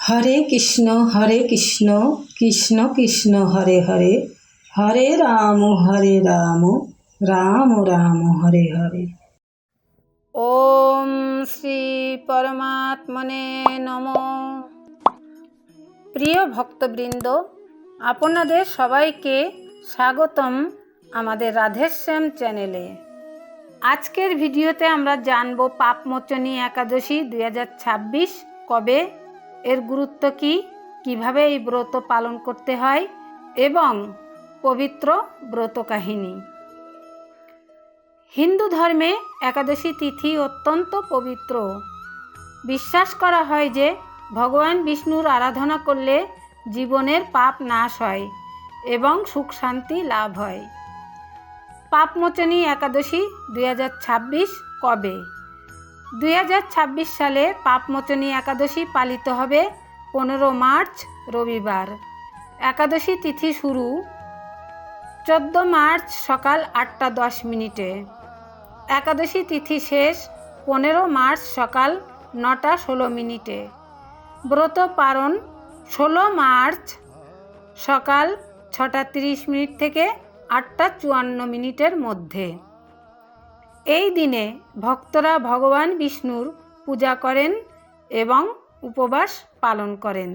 হরে কৃষ্ণ কৃষ্ণ কৃষ্ণ হরে হরে, হরে রাম রাম রাম হরে হরে। ওম শ্রী পরমাত্মনে নমঃ। প্রিয় ভক্তবৃন্দ, আপনাদের সবাইকে স্বাগতম আমাদের রাধেশ্যাম চ্যানেলে। আজকের ভিডিওতে আমরা জানব পাপমোচনী একাদশী 2026 কবে, এর গুরুত্ব কী, কীভাবে এই ব্রত পালন করতে হয় এবং পবিত্র ব্রত কাহিনী। হিন্দু ধর্মে একাদশী তিথি অত্যন্ত পবিত্র। বিশ্বাস করা হয় যে ভগবান বিষ্ণুর আরাধনা করলে জীবনের পাপ নাশ হয় এবং সুখ শান্তি লাভ হয়। পাপমোচনী একাদশী 2026 কবে? 2026 সালে পাপমোচনী একাদশী পালিত হবে 15 মার্চ রবিবার। একাদশী তিথি শুরু 14 মার্চ সকাল 8:10। একাদশী তিথি শেষ 15 মার্চ সকাল 9:16। ব্রত পালন 16 মার্চ সকাল 6:30 থেকে 8:54 মধ্যে। এই দিনে ভক্তরা ভগবান বিষ্ণুর পূজা করেন এবং উপবাস পালন করেন।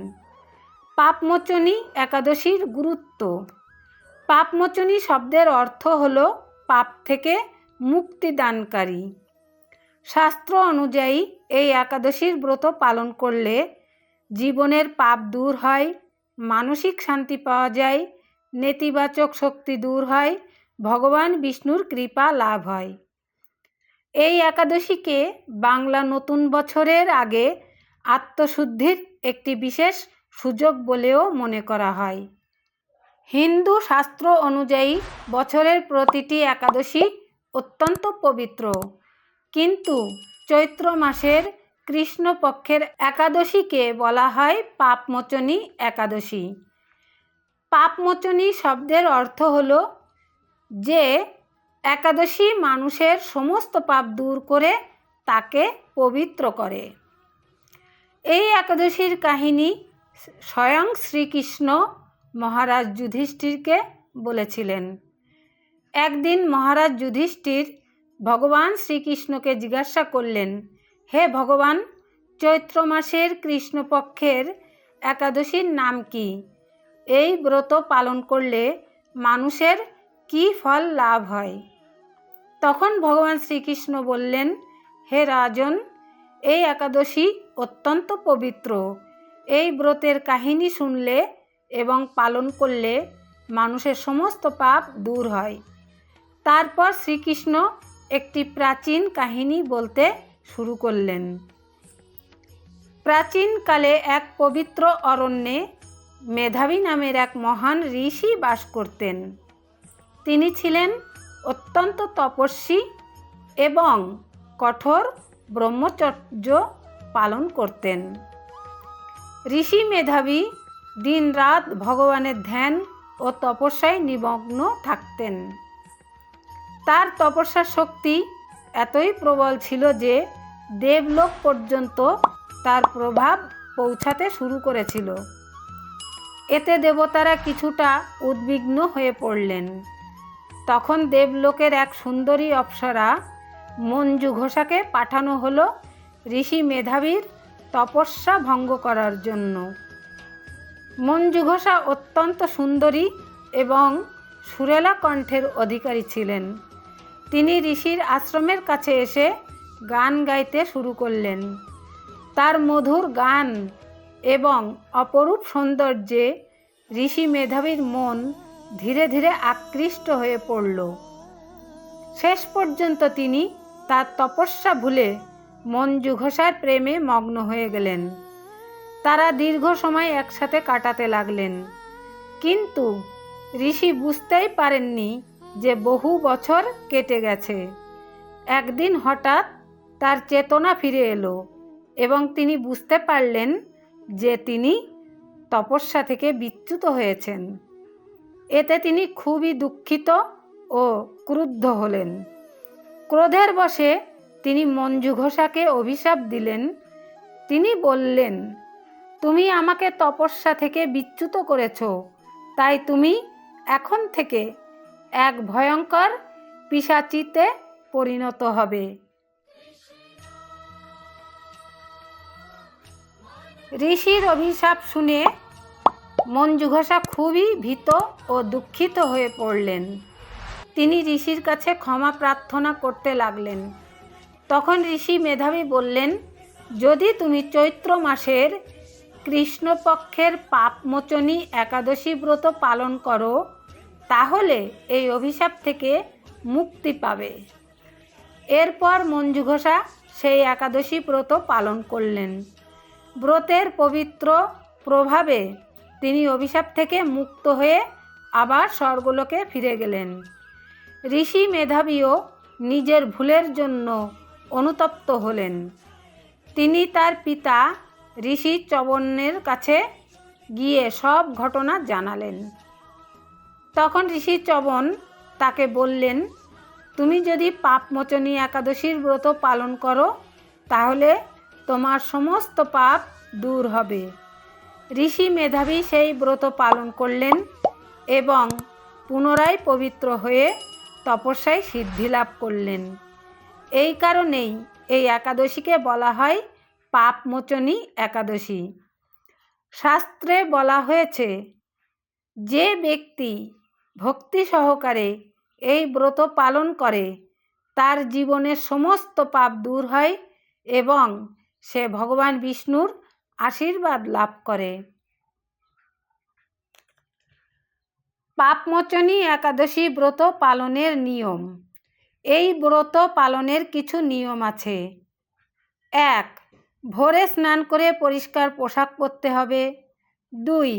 পাপমোচনী একাদশীর গুরুত্ব। পাপমোচনী শব্দের অর্থ হল পাপ থেকে মুক্তিদানকারী। শাস্ত্র অনুযায়ী এই একাদশীর ব্রত পালন করলে জীবনের পাপ দূর হয়, মানসিক শান্তি পাওয়া যায়, নেতিবাচক শক্তি দূর হয়, ভগবান বিষ্ণুর কৃপা লাভ হয়। এই একাদশীকে বাংলা নতুন বছরের আগে আত্মশুদ্ধির একটি বিশেষ সুযোগ বলেও মনে করা হয়। হিন্দু শাস্ত্র অনুযায়ী বছরের প্রতিটি একাদশী অত্যন্ত পবিত্র, কিন্তু চৈত্র মাসের কৃষ্ণপক্ষের একাদশীকে বলা হয় পাপমোচনী একাদশী। পাপমোচনী শব্দের অর্থ হল যে একাদশী মানুষের সমস্ত পাপ দূর করে তাকে পবিত্র করে। এই একাদশীর কাহিনী স্বয়ং শ্রীকৃষ্ণ মহারাজ যুধিষ্ঠিরকে বলেছিলেন। একদিন মহারাজ যুধিষ্ঠির ভগবান শ্রীকৃষ্ণকে জিজ্ঞাসা করলেন, হে ভগবান, চৈত্র মাসের কৃষ্ণপক্ষের একাদশীর নাম কি? এই ব্রত পালন করলে মানুষের কি ফল লাভ হয়? তখন ভগবান শ্রীকৃষ্ণ বললেন, হে রাজন, এই একাদশী অত্যন্ত পবিত্র। এই ব্রতের কাহিনী শুনলে এবং পালন করলে মানুষের সমস্ত পাপ দূর হয়। তারপর শ্রীকৃষ্ণ একটি প্রাচীন কাহিনী বলতে শুরু করলেন। প্রাচীনকালে এক পবিত্র অরণ্যে মেধাবী নামের এক মহান ঋষি বাস করতেন। তিনি ছিলেন অত্যন্ত তপস্বী এবং কঠোর ব্রহ্মচর্য পালন করতেন। ঋষি মেধাবী দিনরাত ভগবানের ধ্যান ও তপস্যায় নিমগ্ন থাকতেন। তার তপস্যার শক্তি এতই প্রবল ছিল যে দেবলোক পর্যন্ত তার প্রভাব পৌঁছাতে শুরু করেছিল। এতে দেবতারা কিছুটা উদ্বিগ্ন হয়ে পড়লেন। তখন দেবলোকের এক সুন্দরী অপ্সরা মঞ্জু ঘোষাকে পাঠানো হলো ঋষি মেধাবীর তপস্যা ভঙ্গ করার জন্য। মঞ্জু ঘোষা অত্যন্ত সুন্দরী এবং সুরেলা কণ্ঠের অধিকারী ছিলেন। তিনি ঋষির আশ্রমের কাছে এসে গান গাইতে শুরু করলেন। তার মধুর গান এবং অপরূপ সৌন্দর্যে ঋষি মেধাবীর মন ধীরে ধীরে আকৃষ্ট হয়ে পড়ল। শেষ পর্যন্ত তিনি তার তপস্যা ভুলে মঞ্জু ঘোষার প্রেমে মগ্ন হয়ে গেলেন। তারা দীর্ঘ সময় একসাথে কাটাতে লাগলেন, কিন্তু ঋষি বুঝতেই পারেননি যে বহু বছর কেটে গেছে। একদিন হঠাৎ তার চেতনা ফিরে এলো এবং তিনি বুঝতে পারলেন যে তিনি তপস্যা থেকে বিচ্যুত হয়েছেন। এতে তিনি খুবই দুঃখিত ও ক্রুদ্ধ হলেন। ক্রোধের বশে তিনি মঞ্জু ঘোষাকে অভিশাপ দিলেন। তিনি বললেন, তুমি আমাকে তপস্যা থেকে বিচ্যুত করেছ, তাই তুমি এখন থেকে এক ভয়ঙ্কর পিশাচিতে পরিণত হবে। ঋষির অভিশাপ শুনে মঞ্জু ঘোষা খুবই ভীত ও দুঃখিত হয়ে পড়লেন। তিনি ঋষির কাছে ক্ষমা প্রার্থনা করতে লাগলেন। তখন ঋষি মেধাবী বললেন, যদি তুমি চৈত্র মাসের কৃষ্ণপক্ষের পাপমোচনী একাদশী ব্রত পালন করো, তাহলে এই অভিশাপ থেকে মুক্তি পাবে। এরপর মঞ্জু ঘোষা সেই একাদশী ব্রত পালন করলেন। ব্রতের পবিত্র প্রভাবে তিনি অভিশাপ থেকে মুক্ত হয়ে আবার স্বর্গলোকে ফিরে গেলেন। ঋষি মেধাবীও নিজের ভুলের জন্য অনুতপ্ত হলেন। তিনি তার পিতা ঋষি চ্যবনের কাছে গিয়ে সব ঘটনা জানালেন। তখন ঋষি চ্যবন তাকে বললেন, তুমি যদি পাপমোচনী একাদশীর ব্রত পালন করো, তাহলে তোমার সমস্ত পাপ দূর হবে। ঋষি মেধাবী সেই ব্রত পালন করলেন এবং পুনরায় পবিত্র হয়ে তপস্যায় সিদ্ধি লাভ করলেন। এই কারণেই এই একাদশীকে বলা হয় পাপমোচনী একাদশী। শাস্ত্রে বলা হয়েছে, যে ব্যক্তি ভক্তি সহকারে এই ব্রত পালন করে, তার জীবনের সমস্ত পাপ দূর হয় এবং সে ভগবান বিষ্ণুর আশীর্বাদ লাভ করে। পাপমোচনী একাদশী ব্রত পালনের নিয়ম। এই ব্রত পালনের কিছু নিয়ম আছে। 1. ভোরে স্নান করে পরিষ্কার পোশাক পরতে হবে। 2.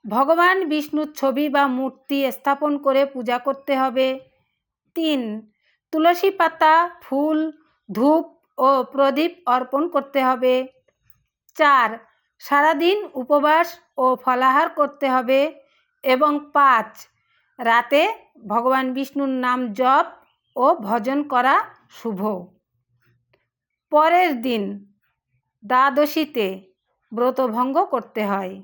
ভগবান বিষ্ণুর ছবি বা মূর্তি স্থাপন করে পূজা করতে হবে। 3. তুলসী পাতা, ফুল, ধূপ ও প্রদীপ অর্পণ করতে হবে। 4. সারাদিন উপবাস ও ফলাহার করতে হবে। এবং 5. রাতে ভগবান বিষ্ণুর নাম জপ ও ভজন করা শুভ। পরের দিন দ্বাদশীতে ব্রতভঙ্গ করতে হয়।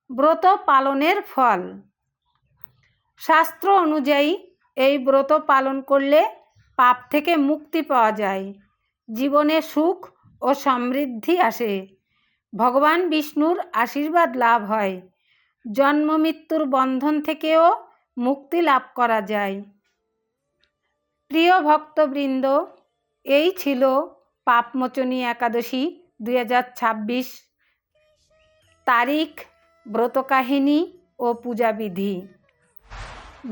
ব্রত পালনের ফল। শাস্ত্র অনুযায়ী এই ব্রত পালন করলে পাপ থেকে মুক্তি পাওয়া যায়, জীবনে সুখ ও সমৃদ্ধি আসে, ভগবান বিষ্ণুর আশীর্বাদ লাভ হয়, জন্ম মৃত্যুর বন্ধন থেকেও মুক্তি লাভ করা যায়। প্রিয় ভক্তবৃন্দ, এই ছিল পাপমোচনী একাদশী 2026 তারিখ, ব্রতকাহিনী ও পূজাবিধি।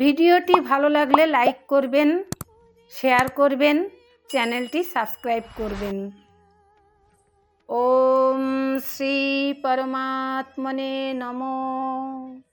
ভিডিওটি ভালো লাগলে লাইক করবেন, শেয়ার করবেন, চ্যানেলটি সাবস্ক্রাইব করবেন। ওম শ্রী পরমাত্মনে নমঃ।